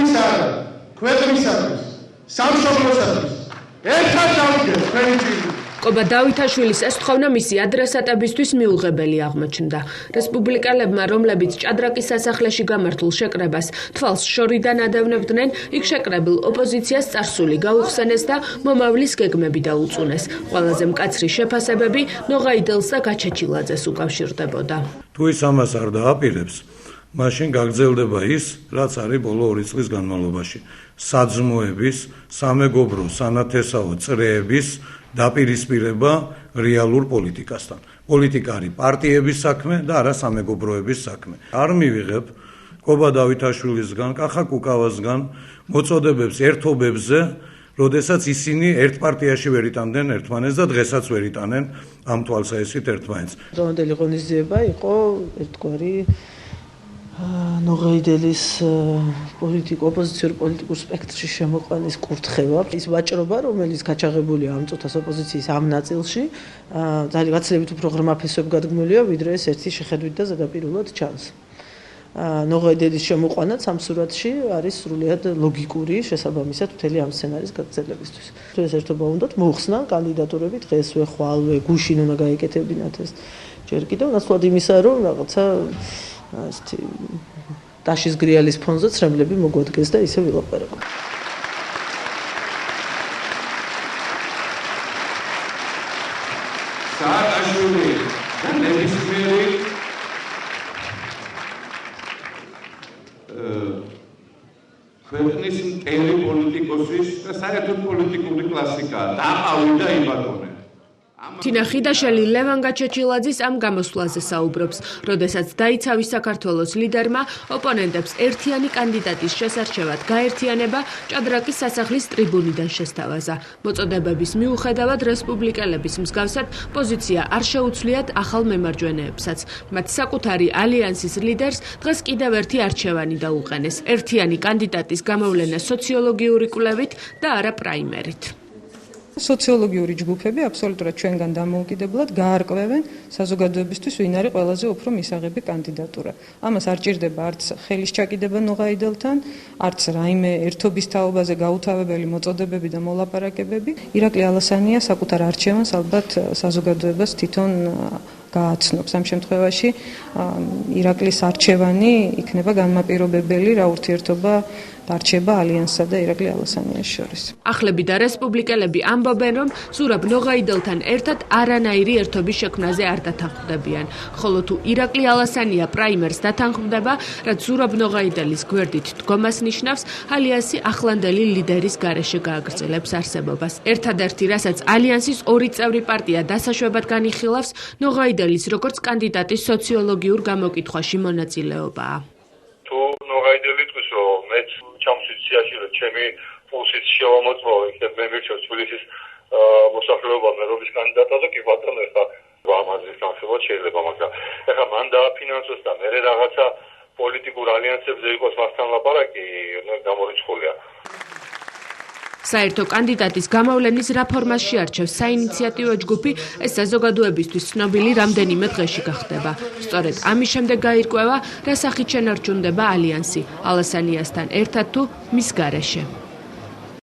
თავის არა, ქვეყნისათვის, სამშობლოსათვის, ერთად დავდგეთ თქვენი ჯირი. ყობა დავითაშვილის ეს თხოვნა მისი ადრესატებისთვის მიუღებელი აღმოჩნდა. რესპუბლიკელებმა, რომლებიც ჭადრაკის სასახლეში გამართულ შეკრებას თვალს შორიდან ადევნებდნენ, იქ შეკრებილ ოპოზიციას წარსული გაუხსენეს და მომავლის გეგმები დაუწუნეს. ყველაზე მკაცრი შეფასებები ნოღაიდელს და გაჩეჩილაძეს უკავშირდებოდა. თუ ის ამას არ დააპირებს, მაშინ გაგრძელდება ის, რაც არის ბოლო 2 წლის განმავლობაში. საძმოების, სამეგობრო, სანათესაო წრეების დაპირისპირება რეალურ პოლიტიკასთან. პოლიტიკა არის პარტიების საქმე და არა სამეგობროების საქმე. არ მივიღებ ყობა დავითაშვილისგან, კახა კუკავასგან მოწოდებებს ერთობებზე, როდესაც ისინი ერთ პარტიაში ვერ იტანდნენ ერთმანეთს და დღესაც ვერ იტანენ ამ თვალსაჩინით ერთმანეთს. დღევანდელი ღონისძიება იყო ერთგვარი ნოღაიდელის ოპოზიციურ პოლიტიკურ სპექტრში შემოყვანის კურთხევა. ის ვაჭრობა, რომელიც გაჩაღებულია ამ წუთას ოპოზიციის ამ ნაწილში, ძალიან გაცილებით უფრო ღრმა ფესვებგადგმულია, ვიდრე ეს ერთი შეხედვით და ზედაპირულად ჩანს. ნოღაიდელის შემოყვანაც ამ სურათში არის სრულიად ლოგიკური შესაბამისად მთელი ამ სცენარის გაგრძელებისთვის. თუ ეს ერთობა უნდათ მოუხსნა კანდიდატურები დღესვე, ხვალვე, გუშინ უნდა გაეკეთებინათ ეს. ჯერ კიდევ ნაცვლად იმისა, რომ რაღაცა ასეთი დაშის გრიალის ფონზე ცრემლები მოგვადგეს და ისე ვილაპარაკო. სააკაშვილი და ნებისმიერი ქვეყნის მტერი პოლიტიკოსის და საერთოდ პოლიტიკური კლასიკაა. დაყავიდა იბატონე. თინა ხიდაშელი ლევან გაჩეჩილაძის ამ გამოსვლაზე საუბრობს, როდესაც დაიცავის საქართველოს ლიდერმა ოპონენტებს ერთიანი კანდიდატის შესარჩევად გაერთიანება ჭადრაკის სასახლის ტრიბუნიდან შესთავაზა. მოწოდებების მიუხედავად რესპუბლიკელების მსგავსად პოზიცია არ შეუცვლიათ ახალ მემარჯვენეებსაც. მათ საკუთარი ალიანსის ლიდერს დღეს კიდევ ერთი არჩევანი დაუყენეს. ერთიანი კანდიდატის გამოვლენა სოციოლოგიური კვლევით და არა პრაიმერით. სოციოლოგიური ჯგუფები აბსოლუტურად ჩვენგან დამოუკიდებლად გაარკვევენ საზოგადოებისთვის ვინ არის ყველაზე უფრო მისაღები კანდიდატურა. ამას არ ჭირდება არც ხელის ჩაკიდება ნოღაიდელთან, არც რაიმე ერთობის თაობაზე გაუთავებელი მოწოდებები და მოლაპარაკებები. ირაკლი ალასანია საკუთარ არჩევანს ალბათ საზოგადოებას თვითონ გააცნობს. ამ შემთხვევაში ირაკლის არჩევანი იქნება განმაპირობებელი რა ურთიერთობა დარჩება ალიანსსა და ირაკლი ალასანიას შორის. ახლები და რესპუბლიკელები ამბობენ, რომ ზურაბ ნოღაიდელთან ერთად არანაირი ერთობის შექმნაზე არ დათანხმდებიან, ხოლო თუ ირაკლი ალასანია პრაიმერს დათანხმდება, რაც ზურაბ ნოღაიდელის გვერდით დგომას ნიშნავს, ალიანსი ახლანდელი ლიდერის გარეშე გააგრძელებს არსებობას. ერთადერთი, რასაც ალიანსის ორი წევრი პარტია დასაშვებად განიხილავს, ნოღაიდელის როგორც კანდიდატის სოციოლოგიურ გამოკითხვაში მონაწილეობაა. თუ ნოღაიდელი თქვის, რომ მეც ჩამსიციაში რომ ჩემი პულსით შევამოწმოვე, იქნებ მე მირჩევ თბილისის მოსახლეობა მერობის კანდიდატად და კი ბატონო ეხლა ამაზე სამშობლოდ შეიძლება, მაგრამ ეხლა მან დააფინანსოს და მე რაღაცა პოლიტიკურ ალიანსებზე იყოს მასთან ლაპარაკი, გამორიცხულია. საერთო კანდიდატის გამოვლენის რაფორმას შეარჩევს საინიციატივო ჯგუფი, ეს საზოგადოებისთვის ცნობილი რამდენიმე დღეში გახდება. სწორედ ამის შემდეგ გაირკვევა, რა სახით შენარჩუნდება ალიანსი, ალასანიასთან ერთად თუ მის გარეშე.